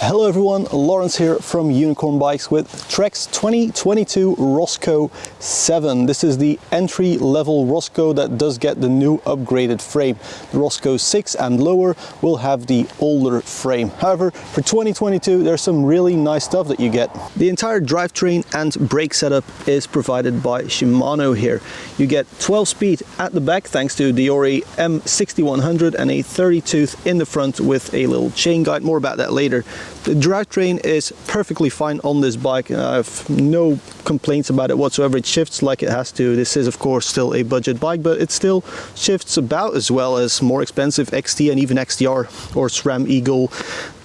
Hello everyone, Lawrence here from Unicorn Bikes with Trek's 2022 Roscoe 7. This is the entry-level Roscoe that does get the new upgraded frame. The Roscoe 6 and lower will have the older frame. However, for 2022 there's some really nice stuff that you get. The entire drivetrain and brake setup is provided by Shimano here. You get 12 speed at the back thanks to the Ori M6100 and a 30-tooth in the front with a little chain guide. More about that later. The drivetrain is perfectly fine on this bike. I have no complaints about it whatsoever. It shifts like it has to. This is of course still a budget bike, but it still shifts about as well as more expensive XT and even XTR or SRAM Eagle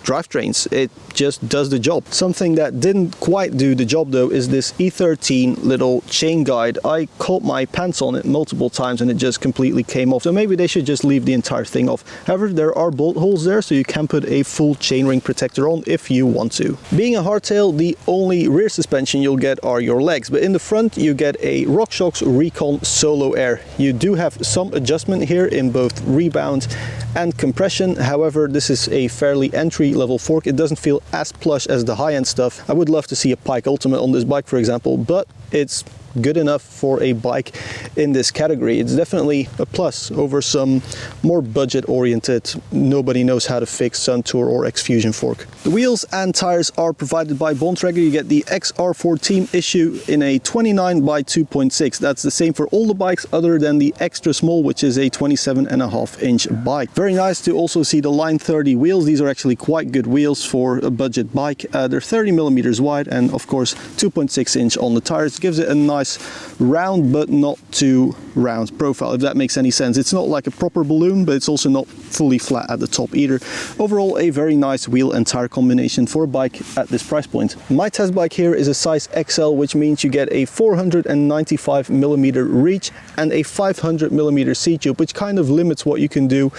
drivetrains. It just does the job. Something that didn't quite do the job though is this E13 little chain guide. I caught my pants on it multiple times and it just completely came off. So maybe they should just leave the entire thing off. However, there are bolt holes there, so you can put a full chainring protector on if you want to. Being a hardtail, the only rear suspension you'll get are your legs, but in the front you get a RockShox Recon Solo Air. You do have some adjustment here in both rebound and compression. However, this is a fairly entry-level fork. It doesn't feel as plush as the high-end stuff. I would love to see a Pike Ultimate on this bike, for example, but it's good enough for a bike in this category. It's definitely a plus over some more budget-oriented, nobody knows how to fix Suntour or X-Fusion fork. The wheels and tires are provided by Bontrager. You get the XR4 Team issue in a 29 by 2.6. That's the same for all the bikes other than the extra small, which is a 27.5-inch bike. Very nice to also see the Line 30 wheels. These are actually quite good wheels for a budget bike. They're 30 millimeters wide and of course 2.6 inch on the tires. Gives it a nice round but not too round profile, if that makes any sense. It's not like a proper balloon, but it's also not fully flat at the top either. Overall, a very nice wheel and tire combination for a bike at this price point. My test bike here is a size XL, which means you get a 495 millimeter reach and a 500 millimeter seat tube, which kind of limits what you can do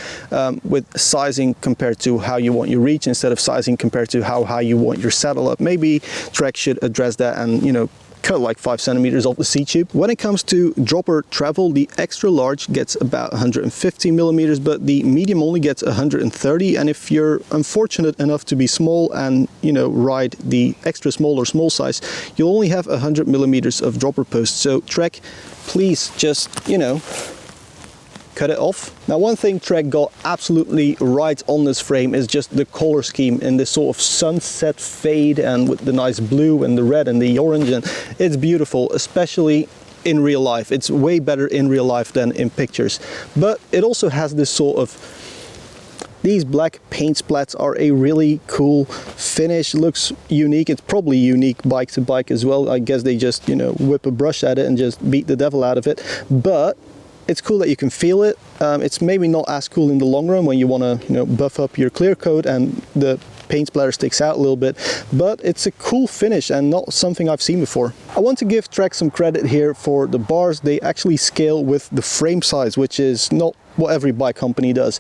with sizing compared to how you want your reach instead of sizing compared to how high you want your saddle up. Maybe Trek should address that and, you know, cut like 5 centimeters off the seat tube. When it comes to dropper travel, the extra large gets about 150 millimeters, but the medium only gets 130. And if you're unfortunate enough to be small and, you know, ride the extra small or small size, you'll only have 100 millimeters of dropper post. So Trek, please just, you know, cut it off. Now, one thing Trek got absolutely right on this frame is just the color scheme in this sort of sunset fade and with the nice blue and the red and the orange, and it's beautiful, especially in real life. It's way better in real life than in pictures. But it also has this sort of, these black paint splats are a really cool finish. Looks unique. It's probably unique bike to bike as well. I guess they just, you know, whip a brush at it and just beat the devil out of it. But it's cool that you can feel it. It's maybe not as cool in the long run when you want to, you know, buff up your clear coat and the paint splatter sticks out a little bit, but it's a cool finish and not something I've seen before. I want to give Trek some credit here for the bars. They actually scale with the frame size, which is not what every bike company does.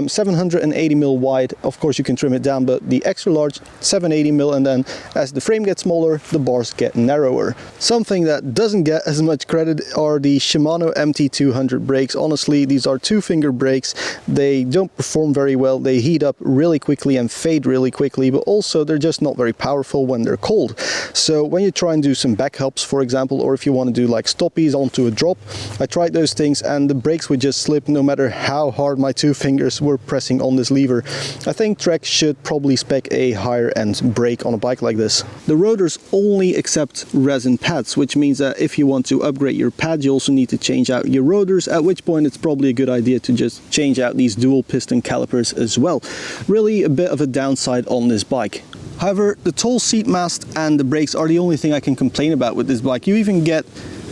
780 mil wide, of course you can trim it down, but the extra large 780 mil, and then as the frame gets smaller the bars get narrower. Something that doesn't get as much credit are the Shimano MT200 brakes. Honestly, these are 2-finger brakes. They don't perform very well. They heat up really quickly and fade really quickly, but also they're just not very powerful when they're cold. So when you try and do some back helps, for example, or if you want to do like stoppies onto a drop, I tried those things and the brakes would just slip no matter how hard my 2 fingers were pressing on this lever. I think Trek should probably spec a higher end brake on a bike like this. The rotors only accept resin pads, which means that if you want to upgrade your pad, you also need to change out your rotors, at which point it's probably a good idea to just change out these dual piston calipers as well. Really a bit of a downside on this bike. However, the tall seat mast and the brakes are the only thing I can complain about with this bike. You even get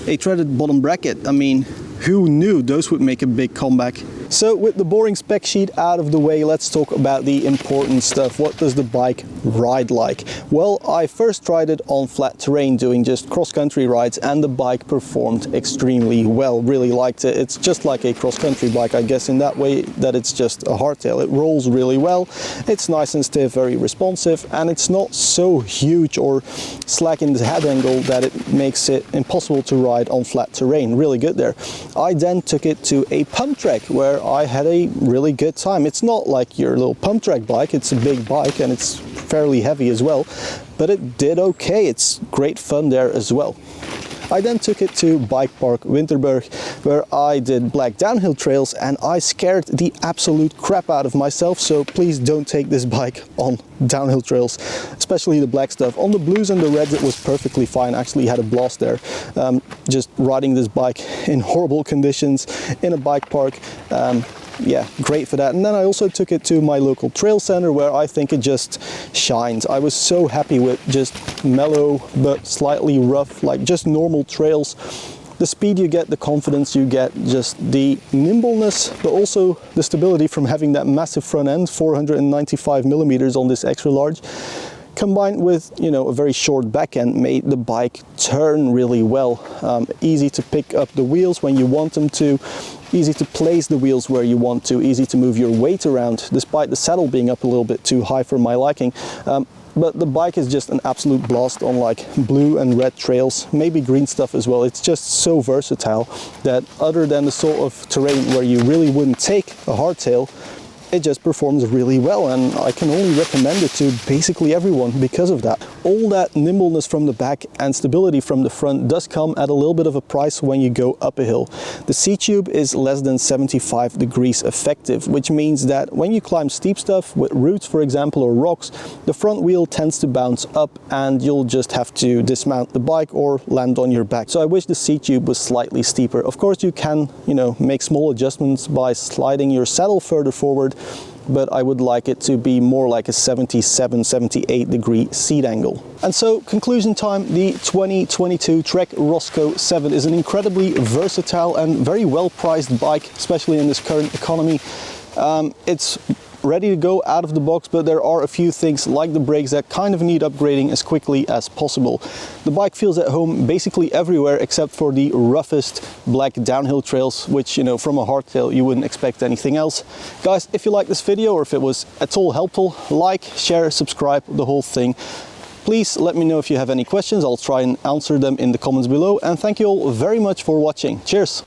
a threaded bottom bracket. I mean, who knew those would make a big comeback? So with the boring spec sheet out of the way, let's talk about the important stuff. What does the bike ride like? Well, I first tried it on flat terrain doing just cross-country rides, and the bike performed extremely well. Really liked it. It's just like a cross-country bike, I guess, in that way that it's just a hardtail. It rolls really well. It's nice and stiff, very responsive, and it's not so huge or slack in the head angle that it makes it impossible to ride on flat terrain. Really good there. I then took it to a pump track where I had a really good time. It's not like your little pump track bike, it's a big bike and it's fairly heavy as well, but it did okay. It's great fun there as well. I then took it to Bike Park Winterberg, where I did black downhill trails, and I scared the absolute crap out of myself, so please don't take this bike on downhill trails, especially the black stuff. On the blues and the reds it was perfectly fine. I actually had a blast there, just riding this bike in horrible conditions in a bike park. Yeah, great for that. And then I also took it to my local trail center, where I think it just shines. I was so happy with just mellow but slightly rough, like just normal trails. The speed you get, the confidence you get, just the nimbleness, but also the stability from having that massive front end, 495 millimeters on this extra large, combined with, you know, a very short back end, made the bike turn really well. Easy to pick up the wheels when you want them to, easy to place the wheels where you want to, easy to move your weight around, despite the saddle being up a little bit too high for my liking. But the bike is just an absolute blast on like blue and red trails, maybe green stuff as well. It's just so versatile that other than the sort of terrain where you really wouldn't take a hardtail, it just performs really well, and I can only recommend it to basically everyone because of that. All that nimbleness from the back and stability from the front does come at a little bit of a price when you go up a hill. The C-tube is less than 75 degrees effective, which means that when you climb steep stuff with roots, for example, or rocks, the front wheel tends to bounce up and you'll just have to dismount the bike or land on your back. So I wish the C-tube was slightly steeper. Of course you can, you know, make small adjustments by sliding your saddle further forward, but I would like it to be more like a 77, 78 degree seat angle. And so, conclusion time, the 2022 Trek Roscoe 7 is an incredibly versatile and very well priced bike, especially in this current economy. It's ready to go out of the box, but there are a few things like the brakes that kind of need upgrading as quickly as possible. The bike feels at home basically everywhere except for the roughest black downhill trails, which, you know, from a hardtail you wouldn't expect anything else. Guys, if you like this video or if it was at all helpful, like, share, subscribe, the whole thing. Please let me know if you have any questions. I'll try and answer them in the comments below, and thank you all very much for watching. Cheers!